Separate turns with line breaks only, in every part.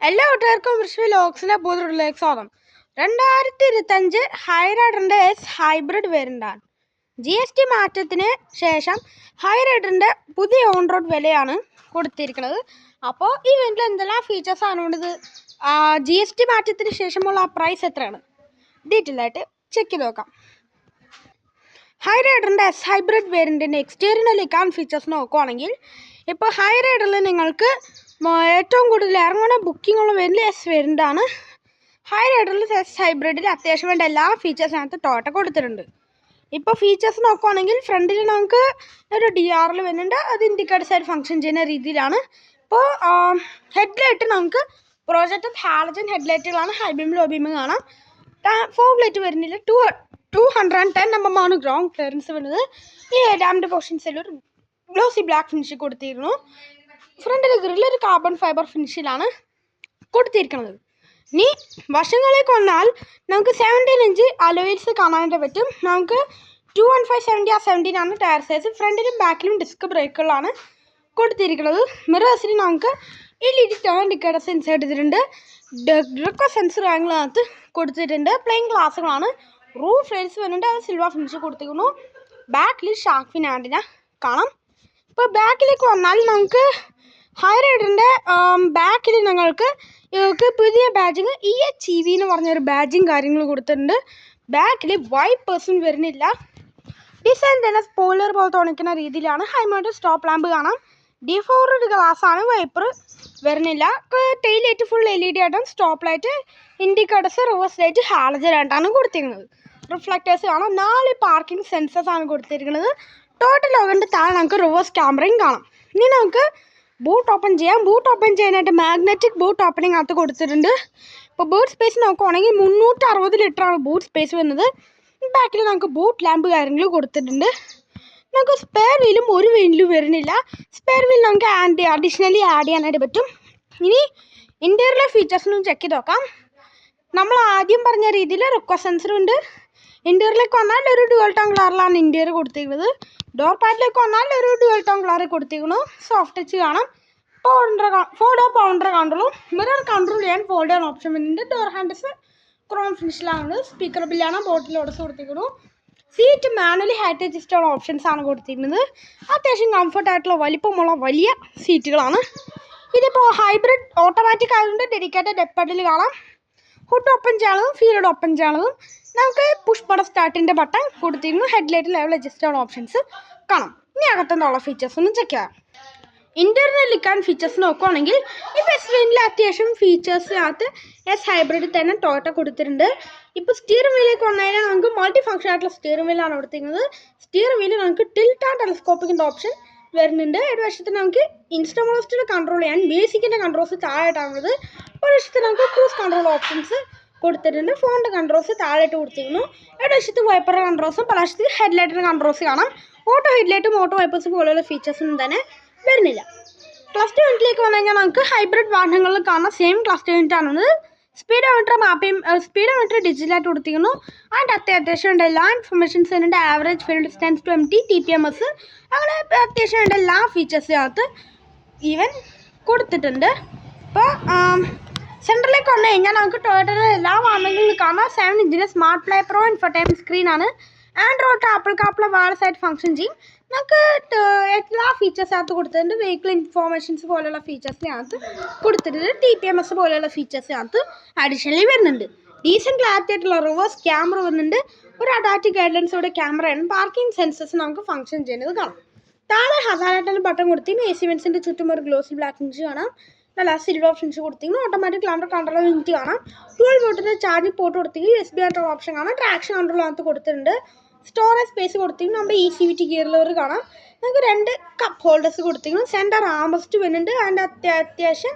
എല്ലാ കൂട്ടുകാർക്കും വിർച്വൽ ലോക്സിന്റെ പുതിയൊരുലേക്ക് സ്വാഗതം. 2025 ഹൈറൈഡറിന്റെ എസ് ഹൈബ്രിഡ് വേരിയന്റാണ്. GST മാറ്റത്തിന് ശേഷം ഹൈറൈഡറിന്റെ പുതിയ ഓൺ റോഡ് വിലയാണ് കൊടുത്തിരിക്കുന്നത്. അപ്പോൾ ഈ വേണ്ടിൽ എന്തെല്ലാം ഫീച്ചേഴ്സ് ആണ് ഉള്ളത്, GST മാറ്റത്തിന് ശേഷമുള്ള പ്രൈസ് എത്രയാണ്, ഡീറ്റെയിൽ ആയിട്ട് ചെക്ക് ചെയ്ത് നോക്കാം. ഹൈറൈഡറിന്റെ എസ് ഹൈബ്രിഡ് വേരിയന്റിന്റെ എക്സ്റ്റീരിയറിലേക്കാണ് ഫീച്ചേഴ്സ് നോക്കുകയാണെങ്കിൽ, ഇപ്പോൾ ഹൈറൈഡറിൽ നിങ്ങൾക്ക് ഏറ്റവും കൂടുതൽ ഇറങ്ങുന്ന ബുക്കിങ്ങുള്ള വേരിയൻ്റ് എസ് വേരിയൻ്റാണ്. ഹൈറൈഡറിൽ എസ് ഹൈബ്രിഡിൽ അത്യാവശ്യം വേണ്ട എല്ലാ ഫീച്ചേഴ്സിനകത്ത് ടോട്ട കൊടുത്തിട്ടുണ്ട്. ഇപ്പോൾ ഫീച്ചേഴ്സ് നോക്കുകയാണെങ്കിൽ ഫ്രണ്ടിൽ നമുക്ക് ഒരു DRL വരുന്നുണ്ട്, അത് ഇൻഡിക്കേറ്റർ സൈഡ് ഫങ്ഷൻ ചെയ്യുന്ന രീതിയിലാണ്. ഇപ്പോൾ ഹെഡ്ലൈറ്റ് നമുക്ക് പ്രൊജക്റ്റഡ് ഹാലജൻ ഹെഡ്ലൈറ്റുകളാണ്, ഹൈ ബീം ലോ ബീം കാണാം. ഫോഗ് ലൈറ്റ് വരുന്നില്ല. 210 mm ആണ് ഗ്രൗണ്ട് ക്ലിയറൻസ് വരുന്നത്. ഈ ഡാമിൻ്റെ പോർഷൻസിൽ ഒരു ഗ്ലോസി ബ്ലാക്ക് ഫിനിഷ് കൊടുത്തിരുന്നു. ഫ്രണ്ടിൽ ഗ്രില്ല് ഒരു കാർബൺ ഫൈബർ ഫിനിഷിലാണ് കൊടുത്തിരിക്കുന്നത്. ഇനി വശങ്ങളിലേക്ക് വന്നാൽ നമുക്ക് 17 ഇഞ്ച് അലോയിൽസ് കാണാനായിട്ട് പറ്റും. നമുക്ക് 215/70 17 ആണ് ടയർ സൈസ്. ഫ്രണ്ടിലും ബാക്കിലും ഡിസ്ക് ബ്രേക്കുകളാണ് കൊടുത്തിരിക്കുന്നത്. മിറേഴ്സിൽ നമുക്ക് LED ടേൺ ഇൻഡിക്കേറ്റേഴ്സ് ഇൻസേർട്ട് ചെയ്തിട്ടുണ്ട്. ഡ്രക്കോ സെൻസർ കാര്യങ്ങളകത്ത് കൊടുത്തിട്ടുണ്ട്. പ്ലെയിൻ ഗ്ലാസ്സുകളാണ്. റൂഫ് റെയിൽസ് വരുന്നുണ്ട്, അത് സിൽവർ ഫിനിഷ് കൊടുത്തിരിക്കുന്നു. ബാക്കിൽ ഷാർക്ക് ഫിൻ ആൻറ്റിന കാണാം. ഇപ്പോൾ ബാക്കിലേക്ക് വന്നാൽ നമുക്ക് ഹൈറൈഡറിൻ്റെ ബാക്കിൽ നിങ്ങൾക്ക് പുതിയ ബാജിങ് EHEV എന്ന് പറഞ്ഞൊരു ബാജിങ് കാര്യങ്ങൾ കൊടുത്തിട്ടുണ്ട്. ബാക്കിൽ വൈപ്പേഴ്സും വരുന്നില്ല. ഡിസൈൻ തന്നെ സ്പോയിലർ പോലെ തോന്നിക്കുന്ന രീതിയിലാണ്. ഹൈമൗണ്ട് സ്റ്റോപ്പ് ലാമ്പ് കാണാം. ഡിഫോർഡ് ഗ്ലാസ്സാണ്, വൈപ്പർ വരുന്നില്ല. ടെയിൽ ലൈറ്റ് ഫുൾ LED ആയിട്ടും stop light, indicators, reverse light halogen ആയിട്ടാണ് കൊടുത്തിരിക്കുന്നത്. റിഫ്ലക്റ്റേഴ്സ് കാണാം. 4 പാർക്കിംഗ് സെൻസേഴ്സ് ആണ് കൊടുത്തിരിക്കുന്നത്. ടോട്ടൽ ലോഗിൻ്റെ താഴെ നമുക്ക് റിവേഴ്സ് ക്യാമറയും കാണാം. ഇനി നമുക്ക് ബൂട്ട് ഓപ്പൺ ചെയ്യാം. ബൂട്ട് ഓപ്പൺ ചെയ്യാനായിട്ട് മാഗ്നറ്റിക് ബൂട്ട് ഓപ്പണിംഗ് അകത്ത് കൊടുത്തിട്ടുണ്ട്. ഇപ്പോൾ ബൂട്ട് സ്പേസ് നോക്കുവാണെങ്കിൽ 360 ലിറ്ററാണ് ബൂട്ട് സ്പേസ് വരുന്നത്. ബാക്കിൽ നമുക്ക് ബൂട്ട് ലാമ്പ് കാര്യങ്ങൾ കൊടുത്തിട്ടുണ്ട്. നമുക്ക് സ്പെയർ വീലും ഒരു വീലും വരുന്നില്ല. സ്പെയർ വീൽ നമുക്ക് അഡീഷണലി ആഡ് ചെയ്യാനായിട്ട് പറ്റും. ഇനി ഇൻറ്റീരിയർ ഫീച്ചേഴ്സിനും ചെക്ക് ചെയ്ത് നോക്കാം. നമ്മൾ ആദ്യം പറഞ്ഞ രീതിയിൽ റിക്വസ്റ്റ് സെൻസർ ഉണ്ട്. ഇൻറ്റീരിയറിലേക്ക് വന്നാൽ ഒരു ഡുവൽ ടോൺ കളറിലാണ് ഇൻറ്റീരിയർ കൊടുത്തിരിക്കുന്നത്. ഡോർ പാഡിലേക്ക് വന്നാൽ ഒരു ഡുവൽ ടോൺ കളർ കൊടുത്തിരിക്കുന്നു. സോഫ്റ്റ് ടച്ച് കാണാം. ഫോർ ഡോർ പൗണ്ടർ കൺട്രോളും മിറർ കൺട്രോൾ ചെയ്യാൻ ഫോൾഡ് ചെയ്യാൻ ഓപ്ഷൻ വരുന്നുണ്ട്. ഡോർ ഹാൻഡിൽസ് ക്രോം ഫിനിഷിലാണ്. സ്പീക്കർ ബില്ലാണ് ബോട്ടിൽ ഓർഡേഴ്സ് കൊടുത്തിരിക്കുന്നു. Seat manually height adjustable options ആണ് കൊടുത്തിരിക്കുന്നത്. അത്യാവശ്യം കംഫർട്ടായിട്ടുള്ള വലിപ്പമുള്ള വലിയ സീറ്റുകളാണ്. ഇതിപ്പോൾ ഹൈബ്രിഡ് ഓട്ടോമാറ്റിക് ആയതുകൊണ്ട് ഡെഡിക്കേറ്റഡ് ഡെപ്പഡിൽ കാണാം. ഹുഡ് ഓപ്പൺ ചെയ്യാനുള്ളതും ഫീൽഡ് ഓപ്പൺ ചെയ്യാനുള്ളതും നമുക്ക് പുഷ് ബട്ടൺ സ്റ്റാർട്ടിൻ്റെ ബട്ടൺ കൊടുത്തിരുന്നു. ഹെഡ്ലൈറ്റ് ലെവൽ അഡ്ജസ്റ്റബിൾ ഓപ്ഷൻസ് കാണാം. ഇനി അകത്തുള്ള ഫീച്ചേഴ്സ് ഒന്ന് ചെക്ക് ചെയ്യാം. ഇൻറ്റീരിയർ ലുക്ക് ഫീച്ചേഴ്സ് നോക്കുകയാണെങ്കിൽ ഇപ്പോൾ എസ് വേരിയന്റിൽ അത്യാവശ്യം ഫീച്ചേഴ്സിനകത്ത് എസ് ഹൈബ്രിഡിൽ തന്നെ ടോട്ട കൊടുത്തിട്ടുണ്ട്. ഇപ്പോൾ സ്റ്റിയറിംഗ് വീലിലേക്ക് വന്നു കഴിഞ്ഞാൽ നമുക്ക് മൾട്ടി ഫംഗ്ഷൻ ആയിട്ടുള്ള സ്റ്റിയറിംഗ് വീലാണ് കൊടുത്തിരിക്കുന്നത്. സ്റ്റിയറിംഗ് വീലിൽ നമുക്ക് ടിൽറ്റ് ആൻഡ് ടെലസ്കോപ്പിക്കിൻ്റെ ഓപ്ഷൻ വരുന്നുണ്ട്. ഒരു വശത്ത് നമുക്ക് ഇൻസ്റ്റമോളസ്റ്റിൽ കൺട്രോൾ ചെയ്യാൻ ബേസിക്കിൻ്റെ കൺട്രോൾസ് താഴെയായിട്ടാണുള്ളത്. ഒരു വശത്ത് നമുക്ക് ക്രൂസ് കൺട്രോൾ ഓപ്ഷൻസ് കൊടുത്തിട്ടുണ്ട്. ഫോണിൻ്റെ കൺട്രോൾസ് താഴെയിട്ട് കൊടുത്തിരിക്കുന്നു. ഒരു വശത്ത് വൈപ്പറുടെ കൺട്രോൾസും പലവശത്ത് ഹെഡ്ലൈറ്റിൻ്റെ കൺട്രോൾസ് കാണാം. ഓട്ടോ ഹെഡ്ലൈറ്റും ഓട്ടോ വൈപ്പേഴ്സ് പോലെയുള്ള ഫീച്ചേഴ്സൊന്നും തന്നെ വരുന്നില്ല. ക്ലസ്റ്റർ യൂണിറ്റിലേക്ക് വന്നു കഴിഞ്ഞാൽ നമുക്ക് ഹൈബ്രിഡ് വാഹനങ്ങളിൽ കാണുന്ന സെയിം ക്ലസ്റ്റർ യൂണിറ്റ് ആണുള്ളത്. സ്പീഡോമീറ്റർ ഡിജിറ്റലായിട്ട് കൊടുത്തിരിക്കുന്നു. അതിൻ്റെ അത്യാവശ്യം വേണ്ട എല്ലാ ഇൻഫർമേഷൻസ് വരുന്നുണ്ട്. ആവറേജ് ഫീൽഡ് ഡിസ്റ്റൻസ് 20 TPMS, അങ്ങനെ അത്യാവശ്യം വേണ്ട എല്ലാ ഫീച്ചേഴ്സിനകത്ത് ഈവൻ കൊടുത്തിട്ടുണ്ട്. ഇപ്പോൾ സെൻറ്ററിലേക്ക് വന്നു കഴിഞ്ഞാൽ നമുക്ക് ടൊയോട്ടയുടെ എല്ലാ വാഹനങ്ങളിലും കാണാം 7 ഇഞ്ചിൻ്റെ സ്മാർട്ട് പ്ലേ പ്രോ ഇൻഫർടൈൻമെൻറ്റ് സ്ക്രീനാണ്. ആൻഡ്രോയിഡ് ആപ്പിൾ കാപ്ലെ വയർലെസ് ആയിട്ട് ഫംഗ്ഷൻ ചെയ്യും. നമുക്ക് എല്ലാ ഫീച്ചേഴ്സിനകത്ത് കൊടുത്തിട്ടുണ്ട്. വെഹിക്കിൾ ഇൻഫോർമേഷൻസ് പോലെയുള്ള ഫീച്ചേഴ്സിനകത്ത് കൊടുത്തിട്ടുണ്ട്. TPMS പോലെയുള്ള ഫീച്ചേഴ്സിനകത്ത് അഡീഷണലി വരുന്നുണ്ട്. ഡീസൻറ്റ് ക്ലാരിറ്റി ആയിട്ടുള്ള റിവേഴ്സ് ക്യാമറ വരുന്നുണ്ട്. ഒരു അഡാപ്റ്റീവ് ഗൈഡൻസോടെ ക്യാമറയാണ്. പാർക്കിംഗ് സെൻസേഴ്സ് നമുക്ക് ഫംഗ്ഷൻ ചെയ്യുന്നത് കാണാം. താഴെ ഹസാനായിട്ടാണ് ബട്ടൺ കൊടുത്തിരിക്കുന്നു. AC വെൻസിൻ്റെ ചുറ്റും ഒരു ഗ്ലോസി ബ്ലാക്ക് ഫിനിഷ് കാണാം. നല്ല സിൽവർ ഫിനിഷ് കൊടുത്തിരിക്കുന്നു. ഓട്ടോമാറ്റിക് ക്യാമറ കൺട്രോൾ യൂണിറ്റ് കാണാം. 12 വോൾട്ടിൻ്റെ ചാർജിങ് പോർട്ട് കൊടുത്തിരിക്കുന്നു. USB ആയിട്ടുള്ള ഓപ്ഷൻ കാണാം. ട്രാക്ഷൻ കൺട്രോളിനകത്ത് കൊടുത്തിട്ടുണ്ട്. സ്റ്റോറേജ് സ്പേസ് കൊടുത്തിരിക്കുന്നു. നമ്മുടെ ECVT ഗിയർ ലിവർ കാണാം. നമുക്ക് 2 കപ്പ് ഹോൾഡേഴ്സ് കൊടുത്തിരിക്കുന്നു. സെൻറ്റർ ആംറസ്റ്റ് വരുന്നുണ്ട്. അതിൻ്റെ അത്യാവശ്യം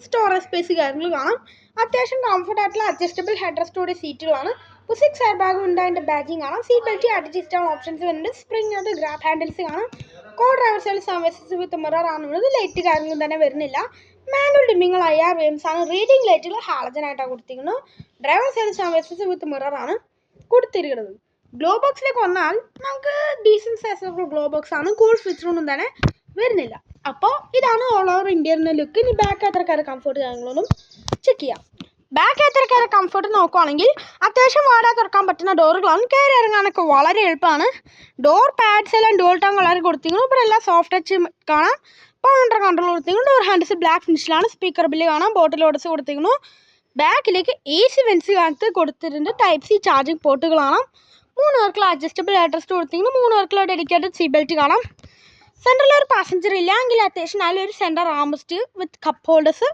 സ്റ്റോറേജ് സ്പേസ് കാര്യങ്ങൾ കാണാം. അത്യാവശ്യം കംഫർട്ടായിട്ടുള്ള അഡ്ജസ്റ്റബിൾ ഹെഡ് റെസ്റ്റോടെ സീറ്റുകളാണ്. ഇപ്പോൾ 6 എയർ ബാഗും ഉണ്ട്. അതിൻ്റെ ബാജിങ് കാണാം. സീറ്റ് ബെൽറ്റ് അഡ്ജസ്റ്റബിൾ ഓപ്ഷൻസ് വരുന്നുണ്ട്. സ്പ്രിങ്ങിനകത്ത് ഗ്രാബ് ഹാൻഡിൽസ് കാണാം. കോ ഡ്രൈവർ സൈഡ് സർവീസസ് വിത്ത് മിറർ ആണുള്ളത്. ലൈറ്റ് കാര്യങ്ങളും തന്നെ വരുന്നില്ല. മാനുവൽ ഡിമ്മിങ്ങൾ IR വേംസ് ആണ്. റീഡിംഗ് ലൈറ്റുകൾ ഹാലജനായിട്ടാണ് കൊടുത്തിരിക്കുന്നത്. ഡ്രൈവർ സൈഡ് സർവീസസ് വിത്ത് മിറർ ആണ് കൊടുത്തിരിക്കുന്നത്. ഗ്ലോ ബോക്സിലേക്ക് വന്നാൽ നമുക്ക് ഡീസൻറ്റ് സൈസ് ഗ്ലോ ബോക്സ് ആണ്. കൂൾ സ്വിച്ചൊന്നും തന്നെ വരുന്നില്ല. അപ്പോൾ ഇതാണ് ഓൾ ഓവർ ഇന്ത്യയുടെ ലുക്ക്. ഇനി ബാക്ക് അത്രക്കാർ കംഫർട്ട് കാര്യങ്ങളൊന്നും ചെക്ക് ചെയ്യാം. ബാക്ക് എത്ര കംഫർട്ട് നോക്കുവാണെങ്കിൽ അത്യാവശ്യം വാടാ തുറക്കാൻ പറ്റുന്ന ഡോറുകളാണ്. കയറി ഇറങ്ങാനൊക്കെ വളരെ എളുപ്പമാണ്. ഡോർ പാഡ്സ് എല്ലാം ഡുവൽ ടോൺ കളർ കൊടുത്തിരിക്കുന്നു. ഇവിടെ എല്ലാം സോഫ്റ്റ് ടച്ച് കാണാം. പൗണ്ടർ കൺട്രോൾ കൊടുത്തിരിക്കുന്നു. ഡോർ ഹാൻഡിൽസ് ബ്ലാക്ക് ഫിനിഷിലാണ്. സ്പീക്കർ ബില്ല് കാണാം. ബോട്ടിൽ ഓടിച്ച് കൊടുത്തിരിക്കുന്നു. ബാക്കിലേക്ക് AC വെൻസ് കാലത്ത് കൊടുത്തിട്ടുണ്ട്. ടൈപ്പ് C ചാർജിങ് പോർട്ടുകൾ കാണാം. 3 പേർക്കുള്ള അഡ്ജസ്റ്റബിൾ ഹെഡ്രസ്റ്റ് കൊടുത്തിരിക്കുന്നു. 3 പേർക്കുള്ള ഡെഡിക്കേറ്റഡ് സീറ്റ് ബെൽറ്റ് കാണാം. സെൻറ്ററിൽ ഒരു പാസഞ്ചർ ഇല്ല എങ്കിൽ അത്യാവശ്യം നല്ലൊരു സെൻറ്റർ ആംറസ്റ്റ് വിത്ത് കപ്പ് ഹോൾഡേഴ്സ്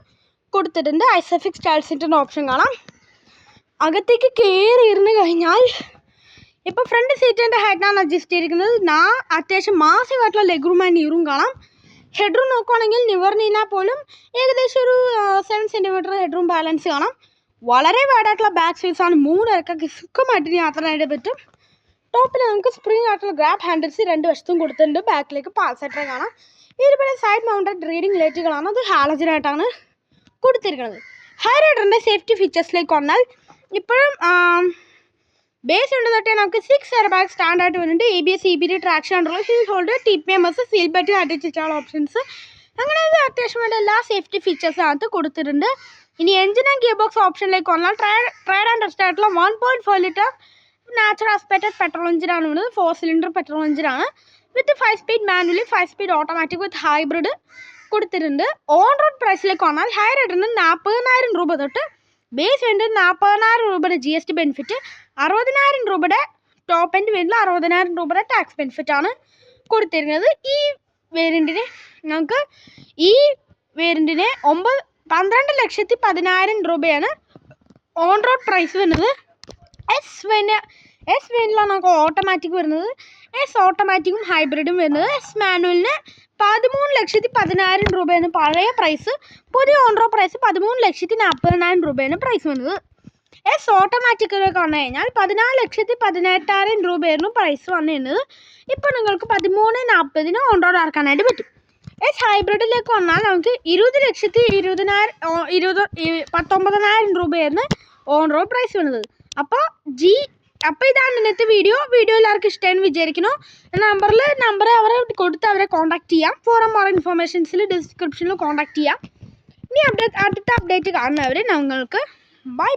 കൊടുത്തിട്ടുണ്ട്. ഐസോഫിക്സ് സ്റ്റൈൽ സീറ്റിൻ്റെ ഓപ്ഷൻ കാണാം. അകത്തേക്ക് കയറി ഇരുന്ന് കഴിഞ്ഞാൽ ഇപ്പോൾ ഫ്രണ്ട് സീറ്റിൻ്റെ ഹൈറ്റാണ് അഡ്ജസ്റ്റ് ചെയ്തിരിക്കുന്നത്. അത്യാവശ്യം മാസമായിട്ടുള്ള ലെഗ് റൂം ആൻഡ് നീറും കാണാം. ഹെഡ് റൂം നോക്കുകയാണെങ്കിൽ നിവർന്നിരുന്നാൽ പോലും ഏകദേശം ഒരു 7 സെൻറ്റിമീറ്റർ ഹെഡ് റൂം ബാലൻസ് കാണാം. വളരെ വൈഡായിട്ടുള്ള ബാക്ക് സ്പേസ് ആണ്. 3 പേർക്കൊക്കെ സുഖമായിട്ട് യാത്ര ചെയ്യാൻ പറ്റും. ടോപ്പിൽ നമുക്ക് സ്പ്രിംഗ് ആയിട്ടുള്ള ഗ്രാബ് ഹാൻഡിൽസ് 2 വശത്തും കൊടുത്തിട്ടുണ്ട്. ബാക്കിലേക്ക് പാൽസെറ്റർ കാണാം. ഇതിവിടെ സൈഡ് മൗണ്ടഡ് റീഡിംഗ് ലൈറ്റുകളാണ്. അത് ഹാലജനായിട്ടാണ് കൊടുത്തിരിക്കുന്നത്. ഹൈറൈഡറിൻ്റെ സേഫ്റ്റി ഫീച്ചേഴ്സിലേക്ക് വന്നാൽ ഇപ്പോഴും ബേസ് ഉണ്ട് തൊട്ടേ നമുക്ക് 6 എയർ ബാഗ് സ്റ്റാൻഡായിട്ട് വരുന്നുണ്ട്. ABS EBD traction control, hill holder, TPMS, seat belt, അടിച്ചിട്ടുള്ള ഓപ്ഷൻസ്, അങ്ങനെ അത്യാവശ്യം വേണ്ട എല്ലാ സേഫ്റ്റി ഫീച്ചേഴ്സും അകത്ത് കൊടുത്തിട്ടുണ്ട്. ഇനി എഞ്ചിൻ ആൻഡ് ഗിയർ ബോക്സ് ഓപ്ഷനിലേക്ക് വന്നാൽ ട്രൈഡ് ആൻഡ് ടെസ്റ്റ് ആയിട്ടുള്ള 1.4 ലിറ്റർ നാച്ചുറൽ ആസ്പെക്റ്റഡ് പെട്രോൾ എഞ്ചിനാണ് വരുന്നത്. 4 സിലിണ്ടർ പെട്രോൾ എഞ്ചിനാണ് വിത്ത് 5 സ്പീഡ് മാനുവലി, 5 സ്പീഡ് ഓട്ടോമാറ്റിക് വിത്ത് ഹൈബ്രിഡ് കൊടുത്തിട്ടുണ്ട്. ഓൺ റോഡ് പ്രൈസിലേക്ക് വന്നാൽ ഹൈറൈഡറിന് 40,000 രൂപ തൊട്ട് ബേസ് വേണ്ടത് 40,000 രൂപയുടെ GST ബെനിഫിറ്റ്, 60,000 രൂപയുടെ ടോപ്പ് എൻഡ് വേണ്ടിൽ 60,000 രൂപയുടെ ടാക്സ് ബെനിഫിറ്റാണ് കൊടുത്തിരിക്കുന്നത്. ഈ വേരിയൻറ്റിന് 12,10,000 രൂപയാണ് ഓൺ റോഡ് പ്രൈസ് വരുന്നത്. എസ് വേനിലാണ് നമുക്ക് ഓട്ടോമാറ്റിക് വരുന്നത്. എസ് ഓട്ടോമാറ്റിക്കും ഹൈബ്രിഡും വരുന്നത്. എസ് മാനുവലിന് 13,10,000 രൂപയാണ് പഴയ പ്രൈസ്. പുതിയ ഓൺ റോഡ് പ്രൈസ് 13,40,000 രൂപയാണ് പ്രൈസ് വരുന്നത്. എസ് ഓട്ടോമാറ്റിക്കിലേക്ക് വന്നു കഴിഞ്ഞാൽ 14,18,000 രൂപയായിരുന്നു പ്രൈസ് വന്നിരുന്നത്. ഇപ്പോൾ നിങ്ങൾക്ക് 13,40,000 ഓൺ റോഡ് ഇറക്കാനായിട്ട് പറ്റും. എസ് ഹൈബ്രിഡിലേക്ക് വന്നാൽ നമുക്ക് 20,19,000 രൂപയായിരുന്നു ഓൺ റോഡ് പ്രൈസ് വരുന്നത്. അപ്പോൾ ഇതാണ് ഇന്നത്തെ വീഡിയോ എല്ലാവർക്കും ഇഷ്ടമായെന്ന് വിചാരിക്കുന്നു. നമ്പർ അവരെ കൊടുത്ത് അവരെ കോൺടാക്ട് ചെയ്യാം. ഫോർ മോർ ഇൻഫോർമേഷൻസിൽ ഡിസ്ക്രിപ്ഷനിൽ കോൺടാക്ട് ചെയ്യാം. ഇനി അടുത്ത അപ്ഡേറ്റ് കാണുന്നവർ ഞങ്ങൾക്ക് ബൈ.